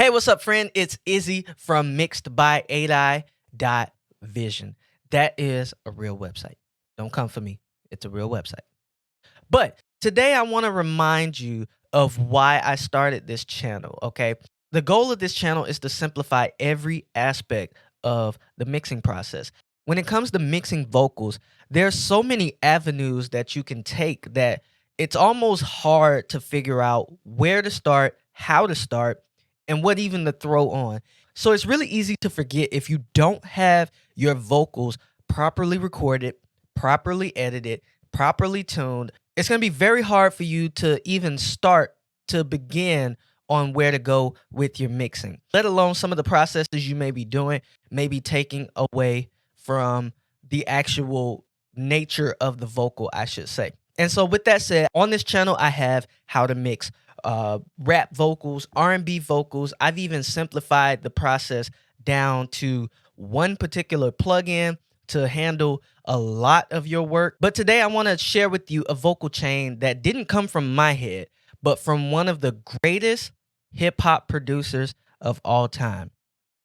Hey, what's up, friend? It's Izzy from Mixed by 8i.vision. That is a real website. Don't come for me. It's a real website. But today I want to remind you of why I started this channel, okay? The goal of this channel is to simplify every aspect of the mixing process. When it comes to mixing vocals, there's so many avenues that you can take that it's almost hard to figure out where to start, how to start, and what even to throw on. So it's really easy to forget if you don't have your vocals properly recorded, properly edited, properly tuned. It's going to be very hard for you to even start to begin on where to go with your mixing, let alone some of the processes you may be doing, maybe taking away from the actual nature of the vocal, I should say. And so with that said, on this channel, I have how to mix rap vocals, R&B vocals. I've even simplified the process down to one particular plugin to handle a lot of your work. But today I want to share with you a vocal chain that didn't come from my head, but from one of the greatest hip hop producers of all time,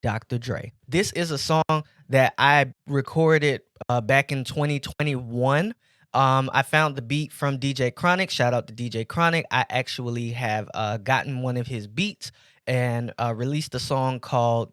Dr. Dre. This is a song that I recorded back in 2021. I found the beat from DJ Chronic. Shout out to DJ Chronic. I actually have gotten one of his beats and released a song called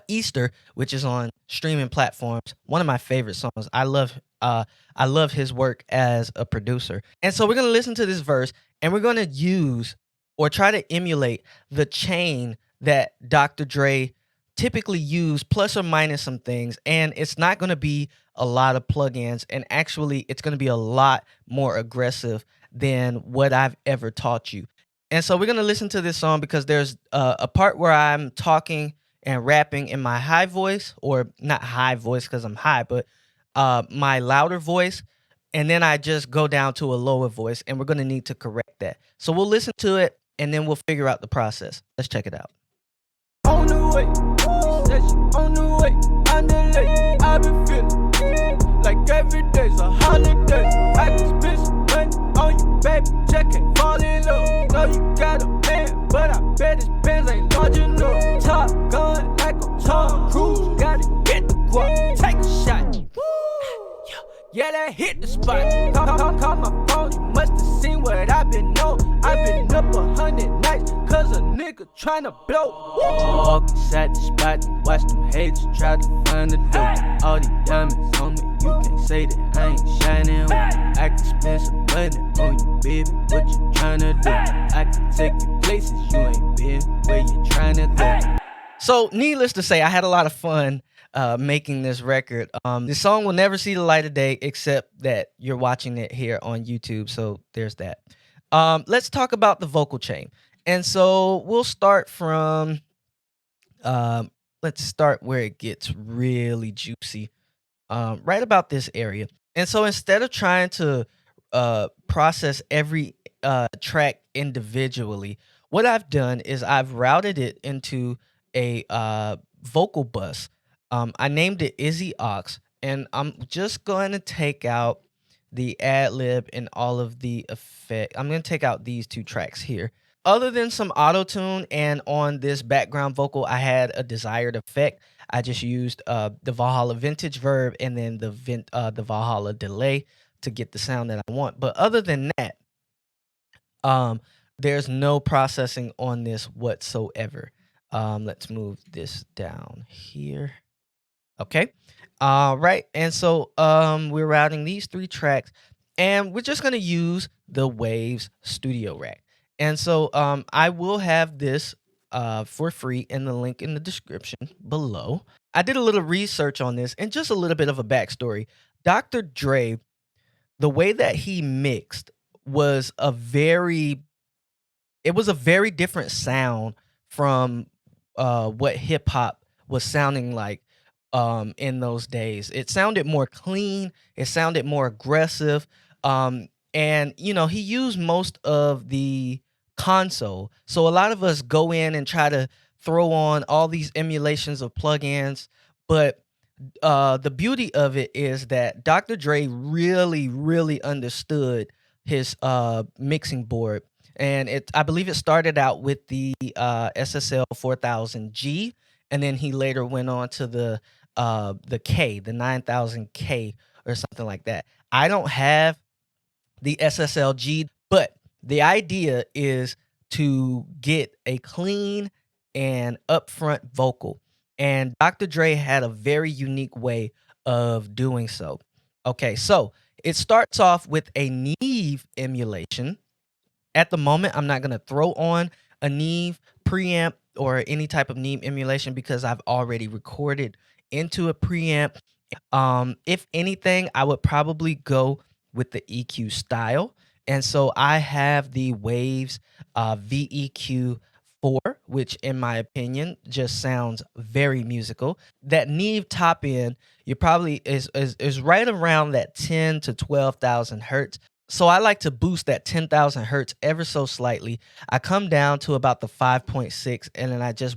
Easter, which is on streaming platforms. One of my favorite songs. I love his work as a producer. And so we're gonna listen to this verse and we're gonna use or try to emulate the chain that Dr. Dre typically use, plus or minus some things. And it's not gonna be a lot of plugins, and actually it's gonna be a lot more aggressive than what I've ever taught you. And so we're gonna listen to this song because there's a part where I'm talking and rapping in my high voice, or not high voice because I'm high, but my louder voice. And then I just go down to a lower voice, and we're going to need to correct that. So we'll listen to it and then we'll figure out the process. Let's check it out. On the way, said she on the way, on the late, I've been feeling like every day's a holiday. I can spend some money on you, baby, check it, fall in love. Know you got a man, but I bet his pants ain't large enough. Top gun like a Tom Cruise, gotta get the guap, take a shot. Yeah, that hit the spot. Call my phone, you must have seen what I've been on. I've been up 100 nights, cause a nigga tryna blow. Walk inside the spot and watch them haters try to find the dope. All these diamonds on me, you can't say that I ain't shining. I can spend some money on you, baby, what you tryna do? I can take you places you ain't been, where you tryna go. So needless to say, I had a lot of fun making this record. This song will never see the light of day except that you're watching it here on YouTube. So there's that. Let's talk about the vocal chain. And so we'll start from, let's start where it gets really juicy, right about this area. And so instead of trying to process every track individually, what I've done is I've routed it into a vocal bus. I named it Izzy Aux, and I'm just going to take out the ad lib and all of the effect. I'm going to take out these two tracks here. Other than some auto tune, and on this background vocal, I had a desired effect. I just used the Valhalla Vintage Verb and then the Valhalla Delay to get the sound that I want. But other than that, there's no processing on this whatsoever. Let's move this down here. Okay. Right. And so we're routing these three tracks, and we're just going to use the Waves Studio Rack. And so I will have this for free in the link in the description below. I did a little research on this and just a little bit of a backstory. Dr. Dre, the way that he mixed was a very different sound from what hip hop was sounding like in those days. It sounded more clean. It sounded more aggressive. And, you know, he used most of the console. So a lot of us go in and try to throw on all these emulations of plugins. But the beauty of it is that Dr. Dre really, really understood his mixing board. and I believe it started out with the SSL 4000G, and then he later went on to the K, the 9000K or something like that. I don't have the SSLG, but the idea is to get a clean and upfront vocal. And Dr. Dre had a very unique way of doing so. Okay, so it starts off with a Neve emulation. At the moment, I'm not going to throw on a Neve preamp or any type of Neve emulation because I've already recorded into a preamp. If anything, I would probably go with the EQ style. And so I have the Waves VEQ 4, which in my opinion just sounds very musical. That Neve top end, you probably is right around that 10 to 12,000 hertz. So I like to boost that 10,000 hertz ever so slightly. I come down to about the 5.6, and then I just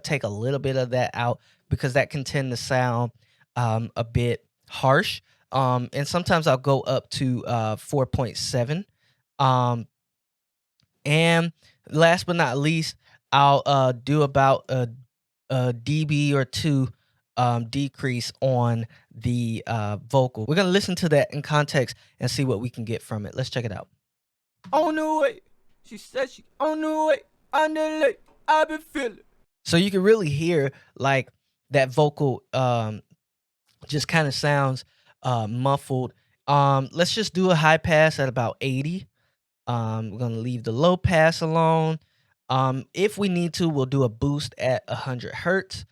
take a little bit of that out because that can tend to sound a bit harsh. And sometimes I'll go up to 4.7. And last but not least, I'll do about a dB or two decrease on the vocal. We're gonna listen to that in context and see what we can get from it. Let's check it out. On the way, she said she on the way, on the lake, I been feeling. So you can really hear like that vocal just kind of sounds muffled. Let's just do a high pass at about 80. We're gonna leave the low pass alone. If we need to, we'll do a boost at 100 hertz.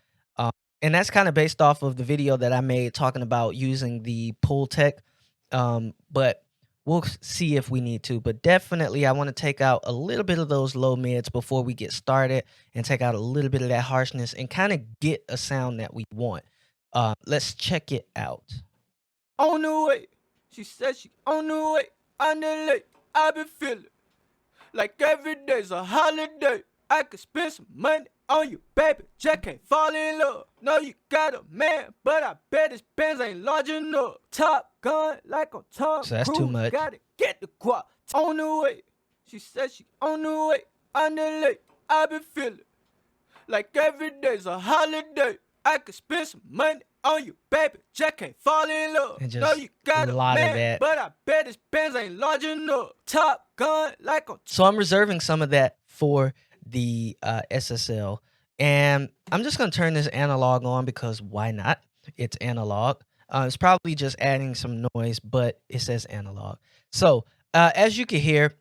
And that's kind of based off of the video that I made talking about using the Pultec. But we'll see if we need to. But definitely, I want to take out a little bit of those low mids before we get started and take out a little bit of that harshness and kind of get a sound that we want. Let's check it out. On the way, she said she on the way, on the lake, I been feeling like every day's a holiday. I could spend some money on you, baby. Just can't fall in love. No, you got a man, but I bet his pants ain't large enough. Top Gun like on Tom So that's Cruise. too much. Gotta get the guap. On the way, she said she on the way, on the lake, I been feeling like every day's a holiday. I could spend some money on you, baby. Just can't fall in love. And just No, you got a a lot of man, that. but I bet his pants ain't large enough. Top Gun like on. So I'm reserving some of that for the SSL. And I'm just going to turn this analog on because why not? It's analog. It's probably just adding some noise, but it says analog. So as you can hear,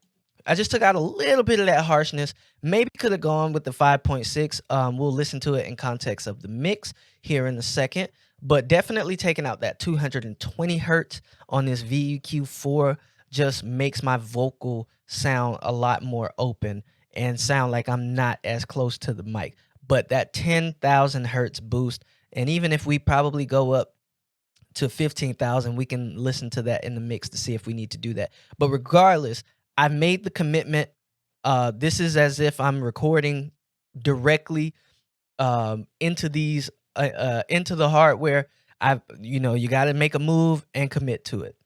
I just took out a little bit of that harshness. Maybe could have gone with the 5.6. We'll listen to it in context of the mix here in a second. But definitely taking out that 220 hertz on this VEQ4 just makes my vocal sound a lot more open and sound like I'm not as close to the mic. But that 10,000 hertz boost, and even if we probably go up to 15,000, we can listen to that in the mix to see if we need to do that. But regardless, I made the commitment. This is as if I'm recording directly into these into the hardware. You got to make a move and commit to it.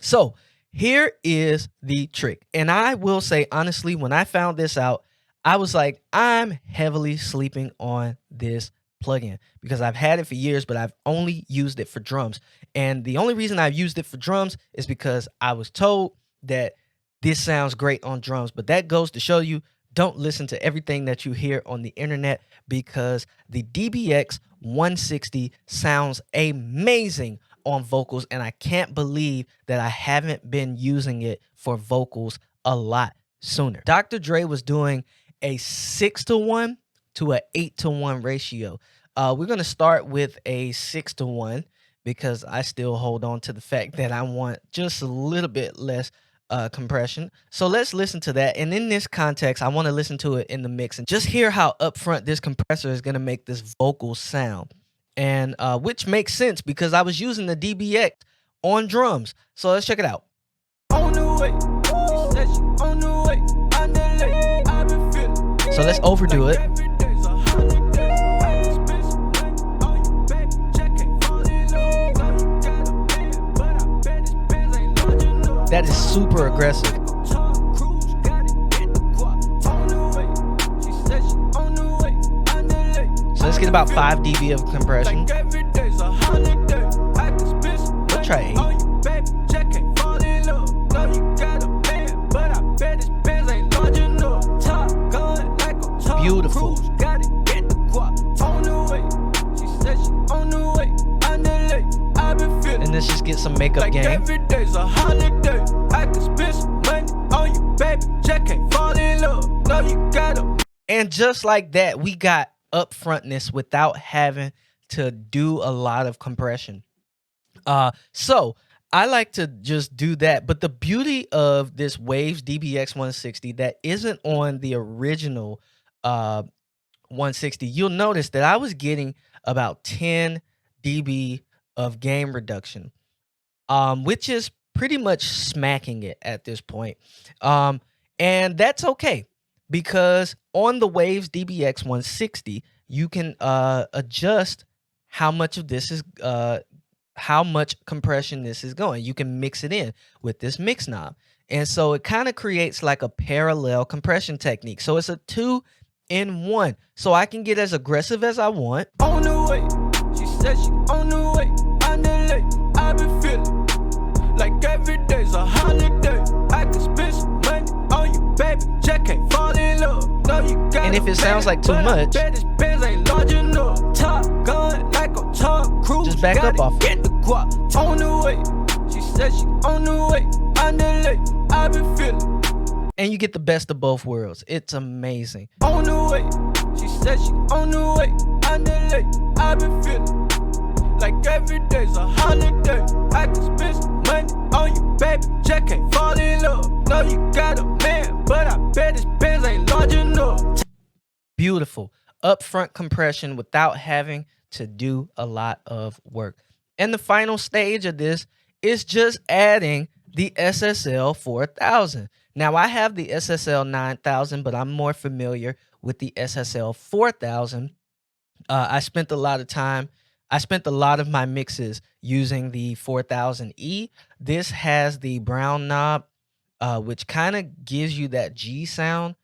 So here is the trick. And I will say, honestly, when I found this out, I was like, I'm heavily sleeping on this plugin because I've had it for years, but I've only used it for drums. And the only reason I've used it for drums is because I was told that this sounds great on drums. But that goes to show you, don't listen to everything that you hear on the internet because the DBX 160 sounds amazing on vocals, and I can't believe that I haven't been using it for vocals a lot sooner. Dr. Dre was doing a 6-to-1 to a 8-to-1 ratio. We're going to start with a 6-to-1 because I still hold on to the fact that I want just a little bit less compression. So let's listen to that. And in this context, I want to listen to it in the mix and just hear how upfront this compressor is going to make this vocal sound. And which makes sense because I was using the DBX on drums. So let's check it out. On the way, she said she on the way, on the lake, I been feeling. So let's overdo it. Every day's a holiday. I can spend some money on you, baby. Just can't fall in love. No, you got a man, but I bet his pants ain't large enough. That is super aggressive. Tom Cruise, gotta So let's get about 5 dB of compression. Like every day's a holiday. I can spend some We'll try 8. on you, baby. Check ain't fall in love. Know you got a man, but I bet his pants ain't large enough. Top gun like a Tom Beautiful. Cruise. Gotta get the guap on the way. She said she on the way. Underlay, I've been feeling. And let's just get some makeup Like game. every day's a holiday. I can spend some money on you, baby. Check ain't fall in love. Know you got a And just like that, we got upfrontness without having to do a lot of compression. So I like to just do that. But the beauty of this Waves DBX 160 that isn't on the original 160, you'll notice that I was getting about 10 dB of gain reduction, which is pretty much smacking it at this point. And that's okay, because on the Waves DBX 160, you can adjust how much of this is how much compression this is going. You can mix it in with this mix knob. And so it kind of creates like a parallel compression technique. So it's a 2-in-1. So I can get as aggressive as I want. on the way. She said she on the way. Underlay, I've been feeling. Like every day's a holiday. I can spend some money on you, baby. Check ain't fall in love. Know you got And if a it sounds man, like too but I much, bet his pants ain't large enough. Top gun like a Tom Cruise. just back up Gotta off it. get the guap on the way. She said she on the way. Underlay, I've been feeling. and you get the best of both worlds. It's amazing. On the way. She said she on the way. Underlay, I've been feeling. Like every day's a holiday. I can spend some money on you, baby. Check ain't fall in love. Know you got a man, but I bet his pants ain't large enough. Beautiful. Upfront compression without having to do a lot of work. And the final stage of this is just adding the SSL 4000. Now I have the SSL 9000, but I'm more familiar with the SSL 4000. I spent a lot of my mixes using the 4000E. This has the brown knob, which kind of gives you that G sound.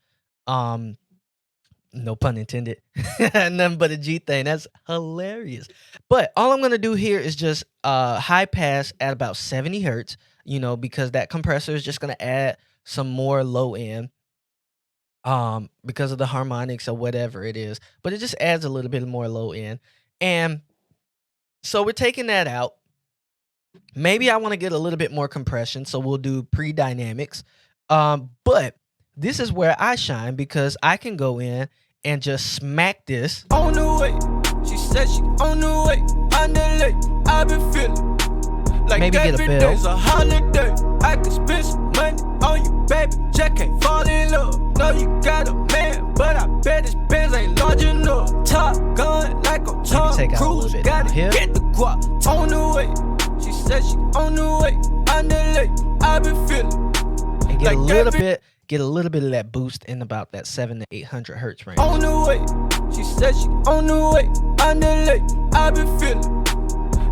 No pun intended. Nothing but a G thing. That's hilarious. But all I'm going to do here is just high pass at about 70 hertz, because that compressor is just going to add some more low end because of the harmonics or whatever it is. But it just adds a little bit more low end. And so we're taking that out. Maybe I want to get a little bit more compression, so we'll do pre-dynamics. But this is where I shine, because I can go in and just smack this. On the way. She said she on the way. Underlay, I've been feeling. Like Maybe get a every bill. day's a holiday. I can spend some money on you, baby. Check ain't fall in love. Know you got a man, but I bet his pants ain't large enough. Top gun like a Tom take out a little Cruise. bit Gotta down here. get the guap on the way. She said she on the way. Underlay, I've been feeling. And get Like a little bit of that boost in about that 700 to 800 hertz range. On the way. She said she on the way. Underlay, I've been feeling.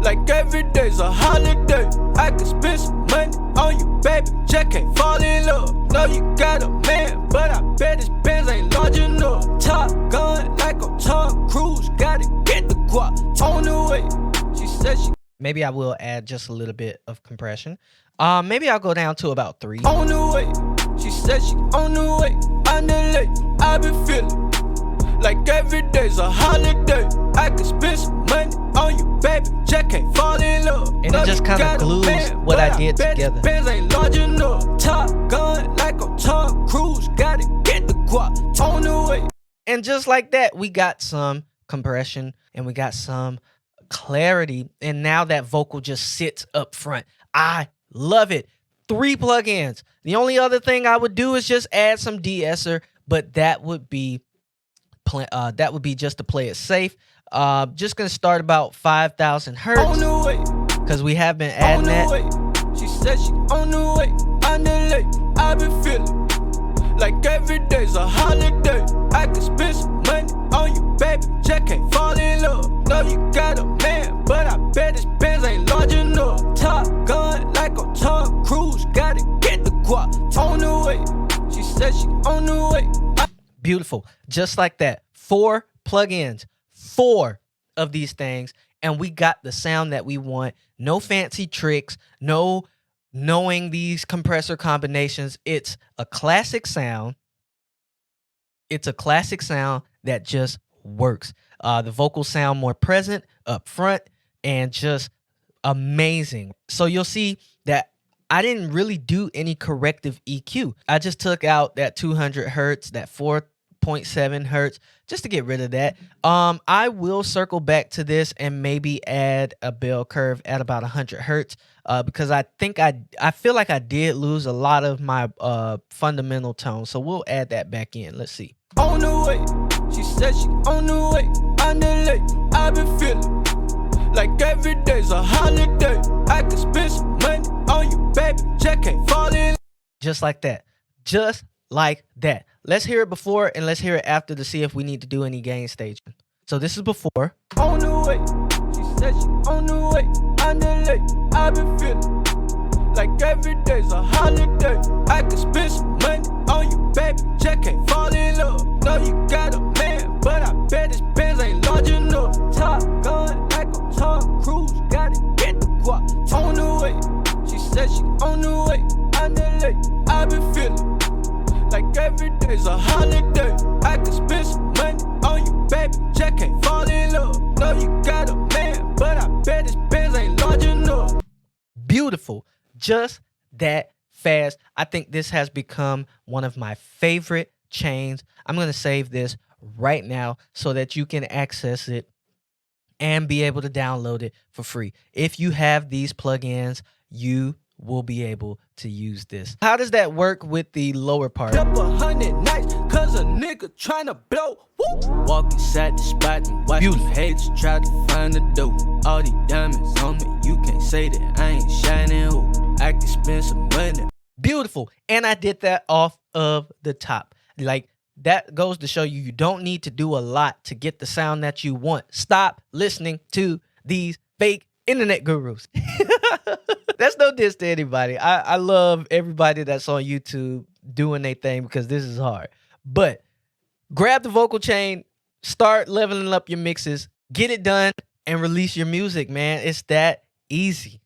Like every day's a holiday. I can spend some money on you, baby. Check ain't fall in love. Know you got a man, but I bet his pants ain't large enough. Top gun like a Tom Cruise. Gotta get the guap on the way. She said she Maybe I will add just a little bit of compression. Maybe I'll go down to about 3. on the way. She said she on the way. Underlay, I've been feeling. Like every day's a holiday. I can spend some money on you, baby. Check ain't fall in love. And it just kinda glues what I did together. Pants ain't large enough. Top gun like a Tom Cruise. Gotta get the guap on the way. And just like that, we got some compression and we got some clarity. And now that vocal just sits up front. I love it. 3 plugins. The only other thing I would do is just add some de-esser, but that would be just to play it safe. Just gonna start about 5,000 On hertz the way. because we have been On adding the that. way. She said she on the way. Underlay, I've been feeling. Like every day's a holiday. I can spend some money on you, baby. Check ain't fall in love. Know you got a man, but I bet his pants ain't large enough. Top gun like a Tom Cruise. Gotta get the guap on the way. She said she on the way. Beautiful. Just like that. 4 plugins, 4 of these things, and we got the sound that we want. No fancy tricks, no knowing these compressor combinations. It's a classic sound. It's a classic sound that just works. The vocals sound more present up front and just amazing. So you'll see that I didn't really do any corrective EQ. I just took out that 200 hertz, that 4.7 hertz, just to get rid of that. I will circle back to this and maybe add a bell curve at about 100 hertz because I think I feel like I did lose a lot of my fundamental tone. So we'll add that back in. Let's see. On the way, she said she on the way. On the late, I've been feeling like every day's a holiday. I can spend some money on you, baby. Check ain't falling. Just like that. Just like that. Let's hear it before and let's hear it after to see if we need to do any gain staging. So this is before. On the way, she said she on the way. On the late, I've been feeling like every day's a holiday. I can spend some money on you, baby. Check ain't fall in love. No, you got a man, but I bet his pants ain't large enough. Top gun like a Tom Cruise, gotta get the guap. On the way, she said she on the way. On the late, I've been feeling like every day's a holiday. I can spend some money on you, baby. Check ain't fall in love. No, you got a man, but I bet his pants ain't large enough. Beautiful. Just that fast. I think this has become one of my favorite chains. I'm going to save this right now so that you can access it and be able to download it for free. If you have these plugins, you will be able to use this. How does that work with the lower part? Up 100 nights, cause a nigga tryna blow. Woo! Walk inside the spot and watch Beautiful. these haters try to find the dough. All these diamonds on me, you can't say that I ain't shining. Ooh, I can spend some money. Beautiful. And I did that off of the top. Like, that goes to show you, you don't need to do a lot to get the sound that you want. Stop listening to these fake internet gurus. That's no diss to anybody. I love everybody that's on YouTube doing their thing because this is hard. But grab the vocal chain, start leveling up your mixes, get it done, and release your music, man. It's that easy.